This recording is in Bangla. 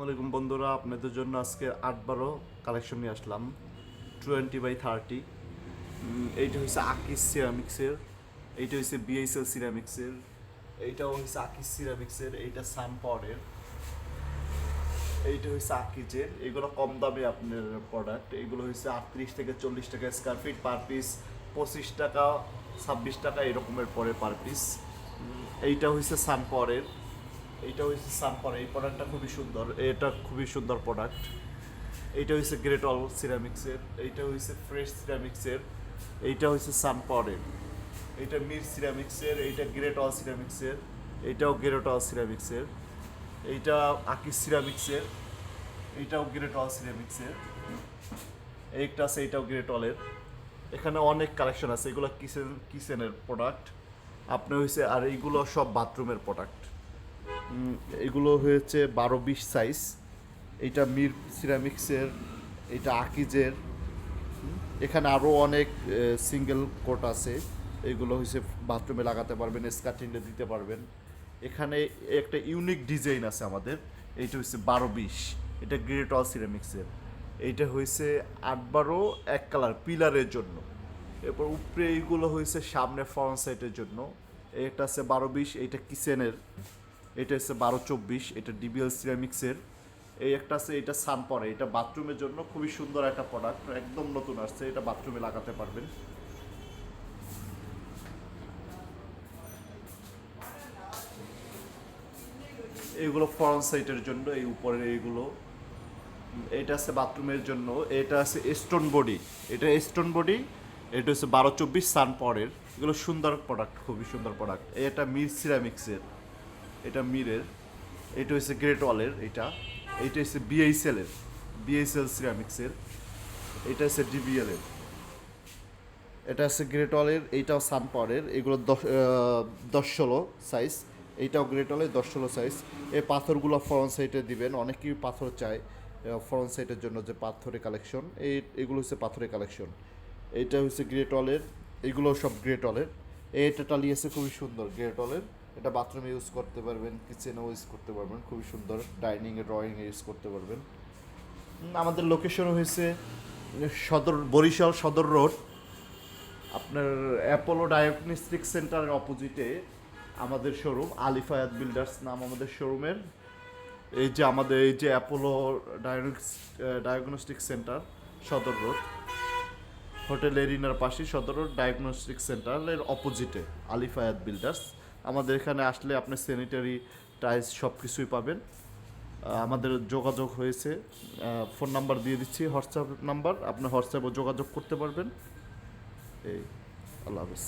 আসসালামাইকুম বন্ধুরা, আপনাদের জন্য আজকে 8-12 কালেকশন নিয়ে আসলাম 20x30। এইটা হচ্ছে আকিস সিরামিক্সের, এইটা হচ্ছে বিএসএল সিরামিক্সের, এইটাও হচ্ছে আকিস সিরামিক্সের, এইটা সানপাওয়ারের, এইটা হচ্ছে আকিজের। এগুলো কম দামে আপনার প্রোডাক্ট। এগুলো হচ্ছে 38 থেকে 40 টাকা স্কোয়ার ফিট পার পিস, 25 টাকা 26 টাকা এরকমের পরে পার পিস। এইটা হচ্ছে সানপাওয়ারের, এইটা হচ্ছে সানপাওয়ার। এই প্রোডাক্টটা খুবই সুন্দর, এটা খুবই সুন্দর প্রোডাক্ট। এইটা হচ্ছে গ্রেট অল সিরামিক্সের, এইটা হচ্ছে ফ্রেশ সিরামিক্সের, এইটা হচ্ছে সানপাওয়ারের, এইটা মির সিরামিক্সের, এইটা গ্রেট অল সিরামিক্সের, এইটাও গ্রেট অল সিরামিক্সের, এইটা আকিস সিরামিক্সের, এইটাও গ্রেট অল সিরামিক্সের, একটা আছে এইটাও গ্রেট অলের। এখানে অনেক কালেকশন আছে, এগুলো কিচেনের প্রোডাক্ট আপনার হয়েছে। আর এইগুলো সব বাথরুমের প্রোডাক্ট। এগুলো হয়েছে 12-20 সাইজ। এইটা মির সিরামিক্সের, এটা আকিজের। এখানে আরও অনেক সিঙ্গেল কোট আছে, এগুলো হচ্ছে বাথরুমে লাগাতে পারবেন, স্কার্টিংয়ে দিতে পারবেন। এখানে একটা ইউনিক ডিজাইন আছে আমাদের, এইটা হচ্ছে 12-20, এটা গ্রেট অল সিরামিক্সের। এইটা হয়েছে 8-12 এক কালার পিলারের জন্য। এরপর উপরে এইগুলো হয়েছে সামনে ফ্রন্ট সাইডের জন্য। এটা আছে 12-20, এইটা কিচেনের। এটা হচ্ছে 12-24, এটা ডিবিএল সিরামিক্সের। এই একটা আছে, এটা সানপাওয়ার, এটা বাথরুমের জন্য খুবই সুন্দর একটা প্রোডাক্ট, একদম নতুন আসছে, এটা বাথরুমে লাগাতে পারবেন। এইগুলো ফ্রন্ট সাইডের জন্য, এই উপরের এইগুলো। এটা আছে বাথরুমের জন্য, এটা আছে স্টোন বডি, এটা স্টোন বডি, এটা হচ্ছে 12-24 সানপাওয়ারের। এগুলো সুন্দর প্রোডাক্ট, খুবই সুন্দর প্রোডাক্ট। এটা মির সিরামিক্সের, এটা মিরের। এটা হচ্ছে গ্রেট ওয়ালের, এইটা হচ্ছে বিএসএল সিরামিক্সের, এটা হচ্ছে ডিবিএলের। এটা হচ্ছে গ্রেট ওয়ালের, এইটাও সানপাওয়ারের। এগুলো 10-16 সাইজ, এইটাও গ্রেট ওয়ালের 10-16 সাইজ। এই পাথরগুলো ফ্রন্ট সাইডে দিবেন, অনেকেই পাথর চায় ফ্রন্ট সাইডের জন্য, যে পাথরের কালেকশন, এগুলো হচ্ছে পাথরের কালেকশন। এইটা হচ্ছে গ্রেট ওয়ালের, এগুলো সব গ্রেট ওয়ালের। এইটা টালি আছে খুবই সুন্দর গ্রেট ওয়ালের, এটা বাথরুমে ইউজ করতে পারবেন, কিচেনেও ইউজ করতে পারবেন, খুবই সুন্দর। ডাইনিংয়ে ড্রয়িংয়ে ইউজ করতে পারবেন। আমাদের লোকেশন হয়েছে বরিশাল সদর রোড, আপনার অ্যাপোলো ডায়াগনস্টিক সেন্টারের অপোজিটে আমাদের শোরুম, আলিফায়াত বিল্ডার্স নাম আমাদের শোরুমের। এই যে আমাদের এই যে অ্যাপোলো ডায়াগনস্টিক সেন্টার, সদর রোড, হোটেল এরিনার পাশে সদর রোড ডায়াগনস্টিক সেন্টারের অপোজিটে আলিফায়াত বিল্ডার্স। আমাদের এখানে আসলে আপনি স্যানিটারি টাইলস সব কিছুই পাবেন। আমাদের যোগাযোগ হয়েছে, ফোন নাম্বার দিয়ে দিচ্ছি, হোয়াটসঅ্যাপ নাম্বার, আপনি হোয়াটসঅ্যাপে যোগাযোগ করতে পারবেন। এই, আল্লাহ হাফেজ।